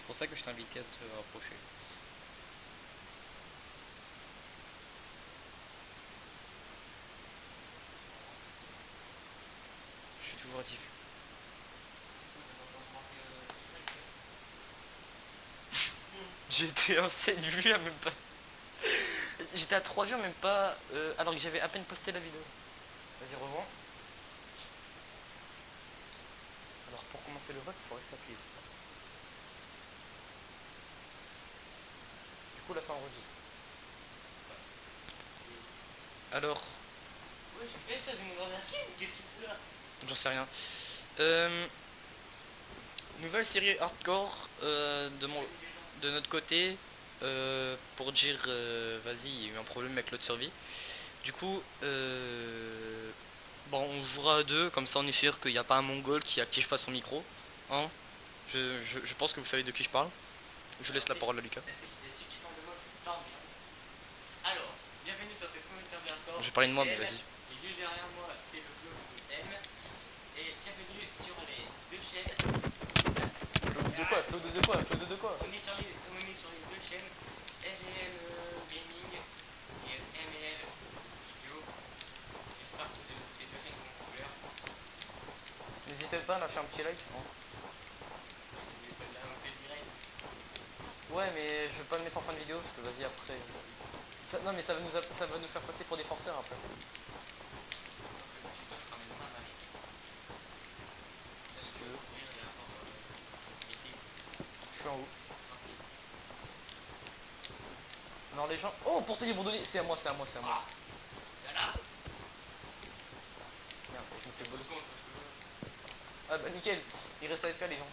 pour ça que je t'ai invité à te rapprocher. Je suis toujours actif. J'étais en 7 vues à même pas. J'étais à 3 vues même pas. Alors que j'avais à peine posté la vidéo. Vas-y, rejoins. Alors pour commencer le vote, il faut rester appuyé, c'est ça. Du coup là ça enregistre. Alors. Ouais, j'ai fait ça, j'ai mon dans un skin, qu'est-ce qu'il fout là? J'en sais rien. Nouvelle série hardcore de notre côté. Pour dire vas-y, il y a eu un problème avec l'autre survie. Du coup, bon, on jouera à deux, comme ça on est sûr qu'il n'y a pas un mongol qui active pas son micro. Hein, je pense que vous savez de qui je parle. Je laisse la parole à Lucas. Si tu t'en demandes, parle bien. Alors, bienvenue sur cette nouvelle survie hardcore. Je vais parler de moi, mais vas-y. Et juste derrière moi, c'est le blog de M. Et bienvenue sur les deux chaînes. De quoi? De quoi? De quoi? On est sur les deux chaînes. RL Gaming et ML Studio. J'espère que ces deux chaînes vont vous plaire. N'hésitez pas à lâcher un petit like. Hein. N'oubliez pas de l'annoncer direct. Ouais, mais je vais pas le mettre en fin de vidéo parce que vas-y après. Ça, non, mais ça va nous faire passer pour des forceurs après. Si tu veux. Je suis en haut. Non, les gens. Oh, pour te dire, donner. C'est à moi, c'est à moi, c'est à moi. Merde, je me fais bol. Ah bah nickel, il reste AFK les gens.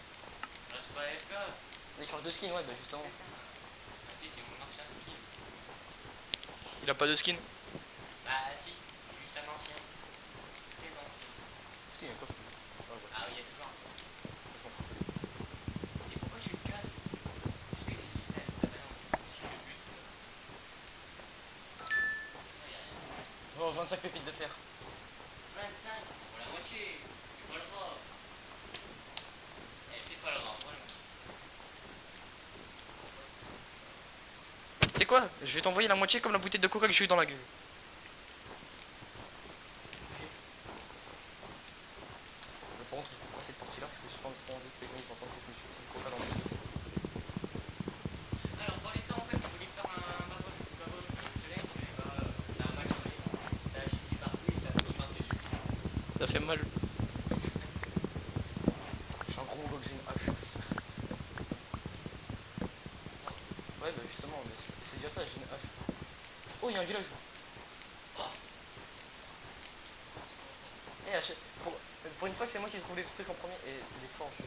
Reste pas AFK. Il change de skin, ouais, bah justement. Ah si, c'est mon ancien skin. Il a pas de skin? Bah si, c'est juste un ancien. Très ancien. Est-ce qu'il y a un coffre? Ah oui, il y a toujours un. Je m'en fous. Et pourquoi tu le casses? Je sais que c'est juste elle. Ah bah non, si je le bute. Non, y'a rien. Oh, 25 pépites de fer. 25 pour la moitié. Fais pas le rat. Eh, fais pas le rat, vraiment. C'est quoi? Je vais t'envoyer la moitié comme la bouteille de coca que j'ai eu dans la gueule. Mais par contre, je vais passer de partie là parce que j'ai pas trop envie que les gens ils entendent que je me suis pris du coca dans le jeu. Alors, pour l'histoire, en fait, je voulais faire un bavon de lait, mais bah, ça a mal tourné. Ça a giclé partout et ça a touché dans ses yeux. Ça fait mal. Je suis un gros mongol, j'ai une hache. Ouais, bah justement, mais c'est déjà ça, j'ai une hache. Oh, il y a un village. Eh, pour une fois que c'est moi qui trouve les trucs en premier. Et les forges.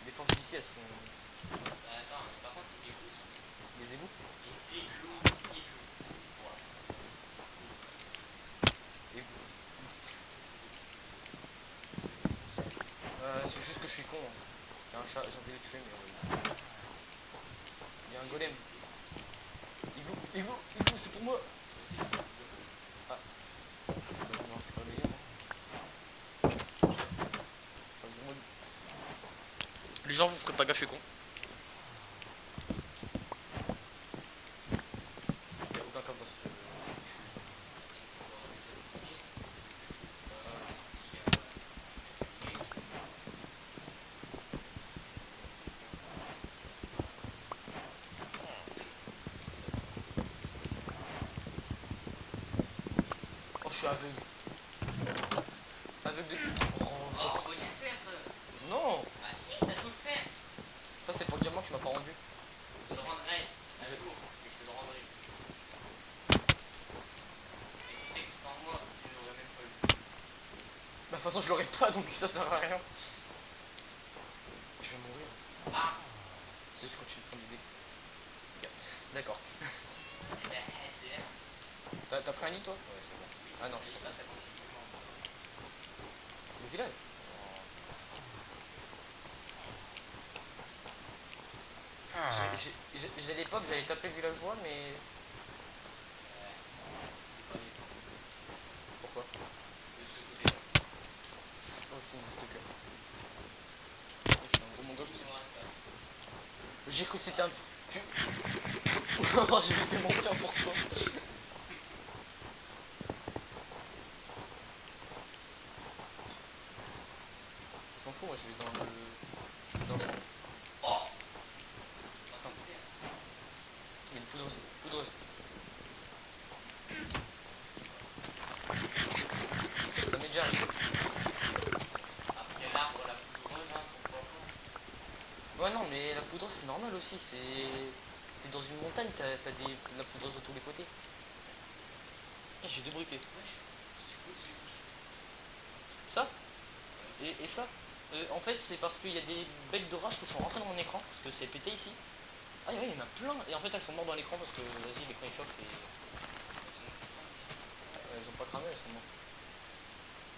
Les forges d'ici, elles sont. Bah, attends, mais par contre, les égouts sont. Les égouts. Les égouts. Voilà. Égouts. C'est juste que je suis con. Hein. Il y a un chat, j'ai envie de le tuer, mais. Il y a un golem. Igloo, c'est pour moi. Ah. Non, je suis pas meilleur. Je suis un gros mode. Les gens, vous ferez pas gaffe, je suis con. Il y a aucun coffre dans ce jeu. Oh, je suis aveugle. Aveugle de. Oh, faut tu le faire, ça. Non. Bah, si, t'as tout le faire. Ça, c'est pour le diamant que tu m'as pas rendu. Je te le rendrai un jour, mais je te le rendrai. Et tu sais que sans moi, tu n'aurais même pas eu. Bah, de toute façon, je l'aurais pas, donc ça sert à rien. Je vais mourir. Ah. C'est juste quand tu prends des dégâts. D'accord. Eh ben, c'est elle. T'as pris un nid, toi? Ouais, c'est bon. Ah non, je sais suis pas, pas. ça continue. Le village. J'ai l'époque, j'allais taper le villageois, mais. Pourquoi? De ce côté-là. Oh, putain, il me reste cœur. Je suis un gros mongol. J'ai cru que c'était un... Oh, j'ai été mon cœur pour toi. Je m'en fous, moi je vais dans le champ. Oh, attends, il y a une poudreuse. Poudreuse. Ça m'est déjà arrivé. Après l'arbre, la poudreuse, hein, pourquoi pas. Ouais, non, mais la poudreuse c'est normal aussi. T'es dans une montagne, t'as de la poudreuse de tous les côtés. Eh, j'ai deux briquets. Ouais, je goûte, j'ai goûté. Ça et ça en fait, c'est parce qu'il y a des bêtes de rage qui sont rentrées dans mon écran, parce que c'est pété ici. Ah ouais, il y en a plein. Et en fait, elles sont mortes dans l'écran parce que, vas-y, l'écran il chauffe et elles ont pas cramé, elles sont mortes.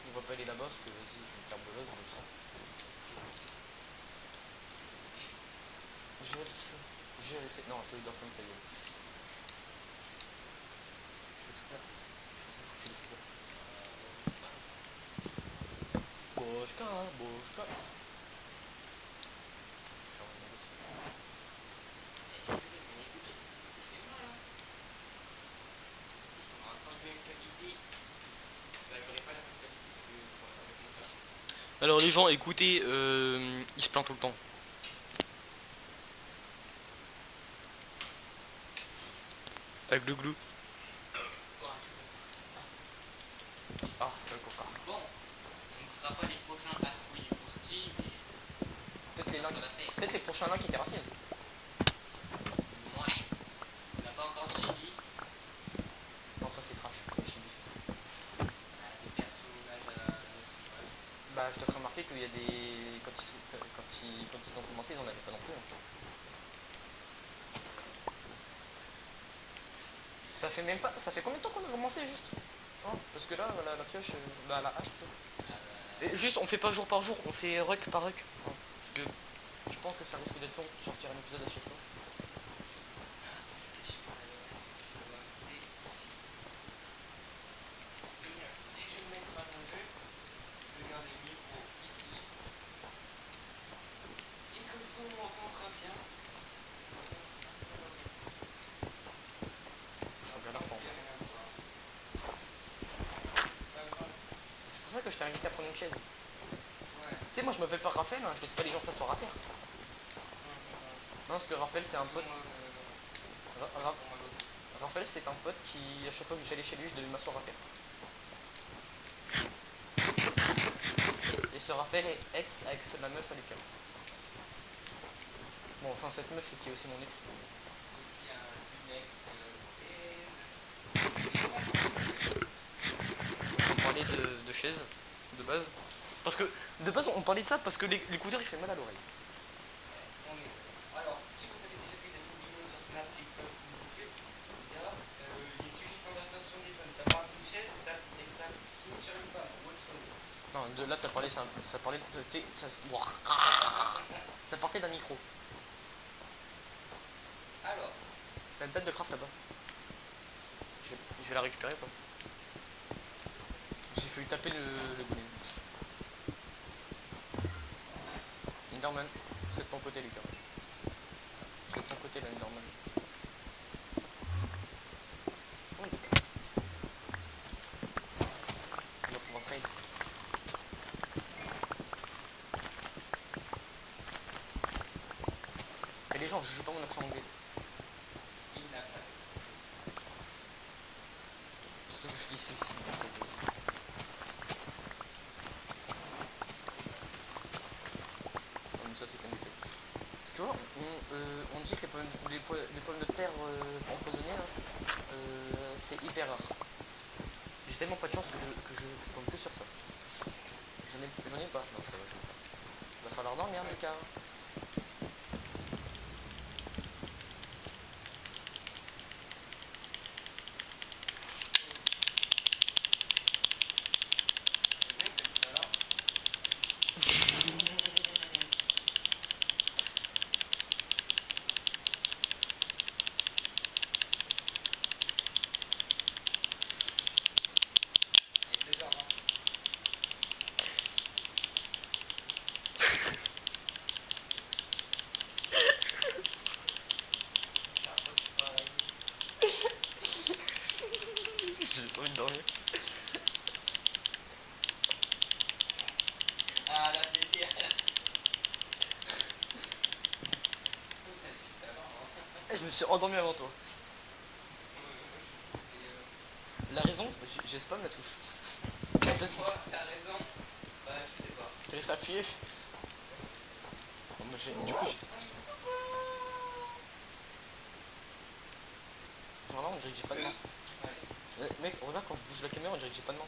On va pas aller là-bas parce que, vas-y, une carboleuse, on le sent. Je le sais. Je le sais. Non, t'es dans le ta gueule. Je l'espère. Qu'est-ce que ça fout que tu l'espères? Boshka, Boshka. Alors les gens, écoutez, il se plaint tout le temps. Avec le glou. Ah, le coca. Bon, on ne sera pas les prochains Ascouilles Fausti, mais Peut-être les on lingues. l'a fait. Peut-être les prochains lingues qui terrassent. Ouais, on n'a pas encore suivi Non, ça c'est trash. Les chibis. des personnages à notre image. Bah, je te ferai remarquer qu'il y a des. Quand ils ont commencé, ils en avaient pas non plus. Hein. Ça fait même pas. Ça fait combien de temps qu'on a commencé juste hein? Parce que là, la pioche. La hache. Et juste, on fait pas jour par jour, on fait rec par rec. Hein. Parce que je pense que ça risque d'être long de sortir un épisode à chaque fois. Et je vais mettre un jeu, je vais garder le micro ici. Et comme ça on m'entendra bien. Je regarde la forme. Rien à voir. C'est pas grave. C'est pour ça que je t'ai invité à prendre une chaise. Ouais. Tu sais, moi je m'appelle pas Raphaël, hein, je laisse pas les gens s'asseoir à terre. Non, parce que Raphaël c'est un pote. Raphaël c'est un pote qui, à chaque fois que j'allais chez lui, je devais m'asseoir à terre. Et ce Raphaël est ex avec la meuf à Lucas. Bon, enfin cette meuf qui est aussi mon ex. Aussi une ex. On parlait de chaises, de base. Parce que, de base, on parlait de ça parce que l'écouteur il fait mal à l'oreille. Alors, si vous avez déjà vu des vidéos sur Snap, TikTok ou YouTube, il y a les sujets de conversation des jeunes. Ça parle d'une chaise et ça finit sur une femme ou autre chose. Non, là ça parlait de ça partait d'un micro. Alors, La date de craft là-bas. Je vais la récupérer quoi. J'ai failli taper le golem. Enderman, c'est de ton côté Lucas. C'est de ton côté là Enderman. Oh, il est correct. On va pouvoir trade. Et les gens, je joue pas mon accent anglais. il n'a pas. Surtout que je suis ici. Oh, mais ça c'est qu'un détail. Tu vois, on dit que les pommes de terre empoisonnées là, c'est hyper rare. J'ai tellement pas de chance que je tombe que sur ça. J'en ai pas. Non, ça va, j'en ai pas. Va falloir dormir, Lucas. Je me suis endormi avant toi. Et, La raison, j'ai spam la touche. En plus, Pourquoi t'as raison? Bah, je sais pas. tu laisses appuyer. Bon, moi, du coup, genre là, on dirait que j'ai pas de main. Mec, regarde quand je bouge la caméra, on dirait que j'ai pas de main.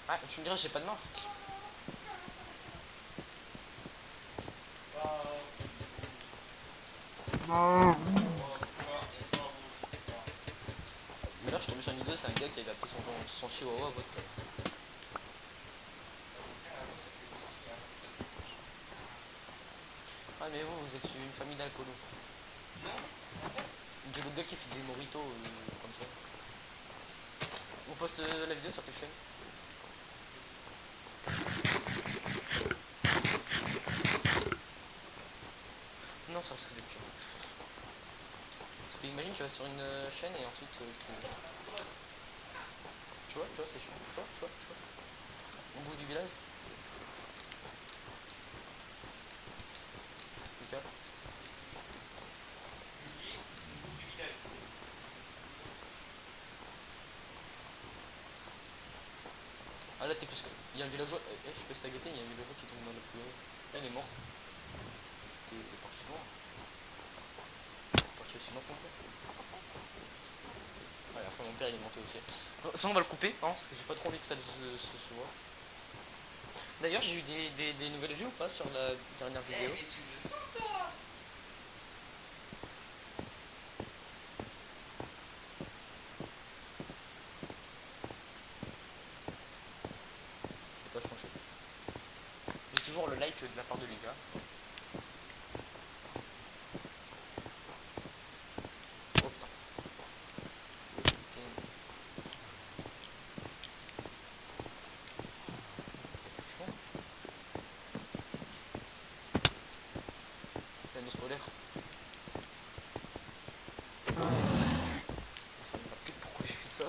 Ah, tu me diras, j'ai pas de main. Tout à l'heure, je suis tombé sur une vidéo, c'est un gars qui avait appelé son chihuahua vodka. Ah, mais vous êtes une famille d'alcoolos. Du le gars qui fait des moritos comme ça. On poste la vidéo sur quelle chaîne? Non, ça risque d'être chiant. Parce que imagine, tu vas sur une chaîne et ensuite tu vois, c'est chiant. Tu vois. On bouge du village. Nickel. Ah là, t'es plus que. Il y a un villageois. Je sais pas si t'as guetté, il y a un villageois qui tombe dans le plus. Là, il est mort. T'es parti loin. T'es parti aussi loin qu'on peut. Ouais, après mon père il est monté aussi. Sinon on va le couper, hein, parce que j'ai pas trop envie que ça se voit. D'ailleurs j'ai eu des nouvelles vues ou pas sur la dernière vidéo? Mais tu le sens, toi? C'est pas changé. J'ai toujours le like de la part de Lucas. Oh putain. C'est pas l'annonce polaire. Ça me va plus pourquoi j'ai fait ça.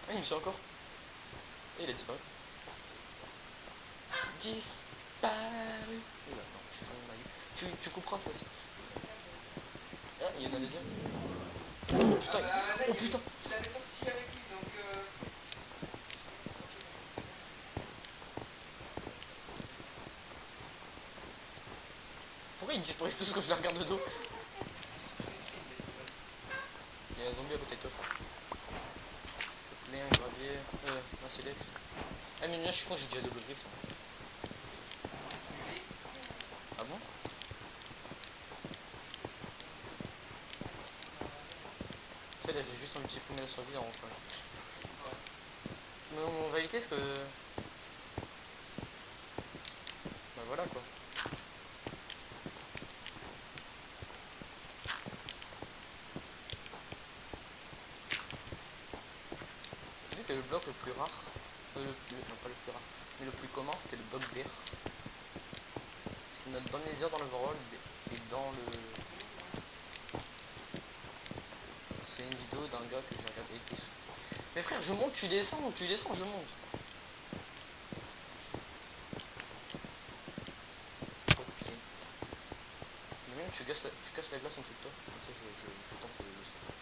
Ah il me suit encore. Et il a disparu. Disparu. Et là, non, j'ai fermé ma gueule. Tu couperas ça aussi. Ah, il y en a un deuxième. Oh putain, oh putain. Je l'avais sorti avec lui, donc Pourquoi ils disparaissent tous quand je les regarde de dos? Il y a un zombie à côté de toi, je crois. S'il te plaît, un gravier. Un silex. Ah, mais là, je suis con, j'ai déjà double griffe. Ah bon? Tu sais, là, j'ai juste envie de supprimer la survie en enfin. Mais on va éviter ce que. Bah voilà quoi. Tu sais que le bloc le plus rare. Non, pas le plus rare. Mais le plus commun, c'était le bugbear. Parce qu'il y en a dans le Nether, dans l'overworld et dans le. C'est une vidéo d'un gars que j'ai regardé. Mais frère, je monte, tu descends, je monte. Oh putain. Mais même tu casses la glace en dessous de toi. Comme ça, je tente le descendre.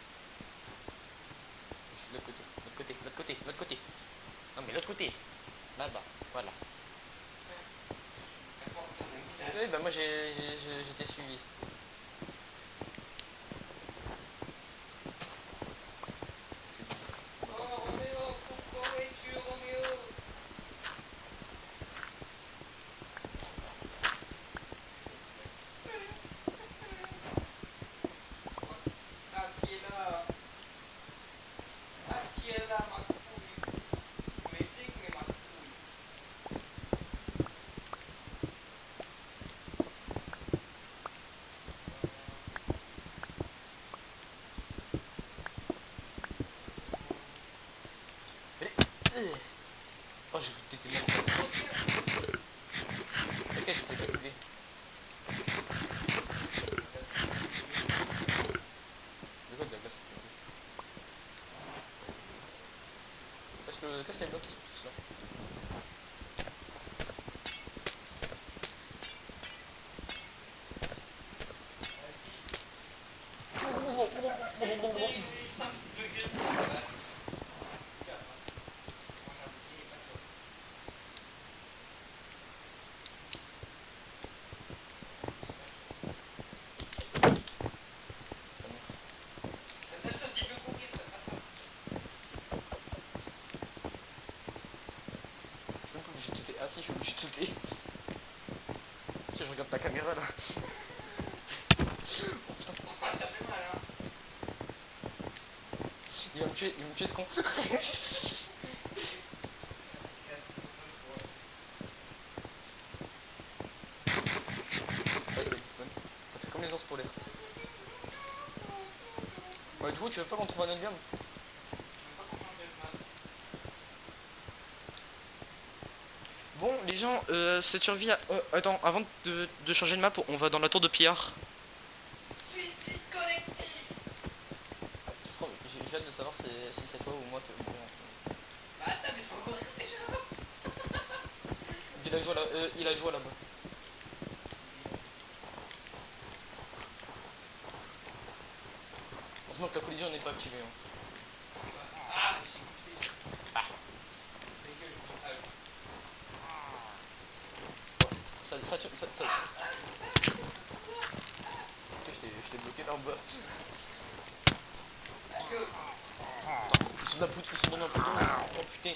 Je suis de l'autre côté. L'autre côté. Non mais l'autre côté. Là-bas. Voilà. Oui, bah moi j'étais suivi. oh Roméo, pourquoi es-tu Roméo? Ah, tu es là. Ah, tu es là, ma couille. Mais digne, ma couille. Allez. Oh j'ai goûté tes mains. T'inquiète, je t'ai pas doublé. De quoi de la glace? Qu'est-ce qu'elle bloque tous là? Je suis même pas obligé de tilter. Ah si, je suis obligé de tilter. Tiens, je regarde ta caméra là. Oh putain, il va me tuer ce con. Ouais, il spawn. Ça fait comme les ours polaires. Ouais, du coup, tu veux pas qu'on trouve un autre gamme? Bon, les gens, cette survie. Attends, avant de changer de map, on va dans la tour de pillard. Suicide collectif. J'ai hâte de savoir si c'est toi ou moi qui. Bon, Bah attends, mais c'est pas encore déjà. il a joué là-bas. Heureusement que la collision n'est pas activée. Hein. Ah, j'ai goûté. Ah. Les gueules, mental. Ça. Tu sais, je t'ai bloqué là-bas. Ils sont dans la poudre. Oh putain.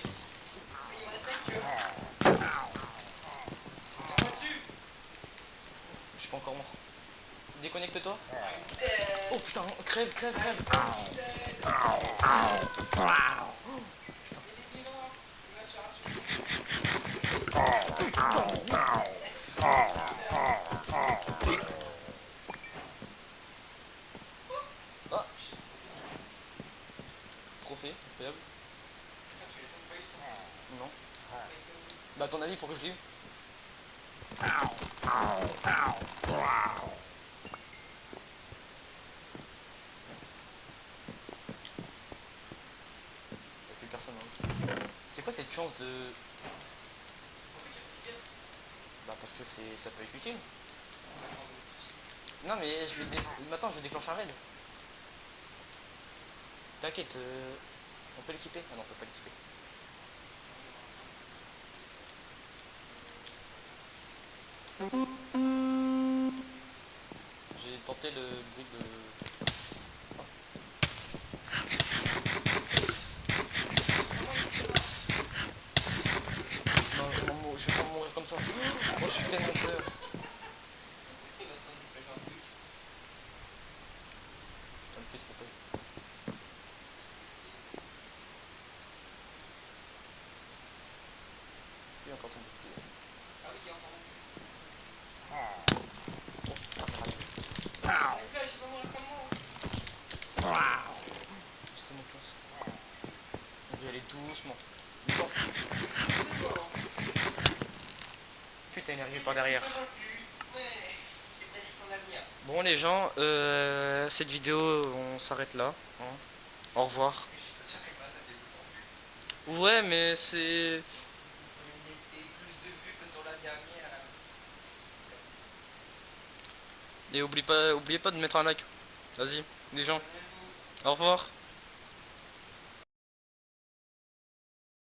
Il m'attaque. T'en vas-tu? Je suis pas encore mort. Déconnecte-toi. Dead. Oh putain, crève. Dead. Oh, Il est vivant. Il va se faire un suicide. ah. Trophée, incroyable. Putain, tu l'étonnes pas juste. Non. Bah à ton avis, pourquoi je l'ai eu? Y'a plus personne. Hein. C'est quoi cette chance de. Pourquoi tu as pris Bah parce que ça peut être utile. Non mais maintenant je vais déclencher un raid. T'inquiète, on peut l'équiper. Ah non, on peut pas l'équiper. J'ai tenté le bruit de. Non, je vais pas mourir comme ça. Oh, je suis tellement peur. Ça me fait trop peur. Est-ce qu'il y a encore ton bouclier? Ah oui, il y a encore Oh putain, merde. un. Les flèches, il va mourir comme moi. J'ai tellement de chance. On va y aller doucement. Non. C'est bon. Putain, il est arrivé par derrière. Ouais, j'ai prédit son avenir. Bon les gens, cette vidéo on s'arrête là. Hein. Au revoir. Je suis pas sûr qu'il va atteindre des 200 vues. Ouais mais c'est. Il était plus de vues que sur la dernière. Et oubliez pas de mettre un like. Vas-y, les gens. Abonnez-vous. Au revoir.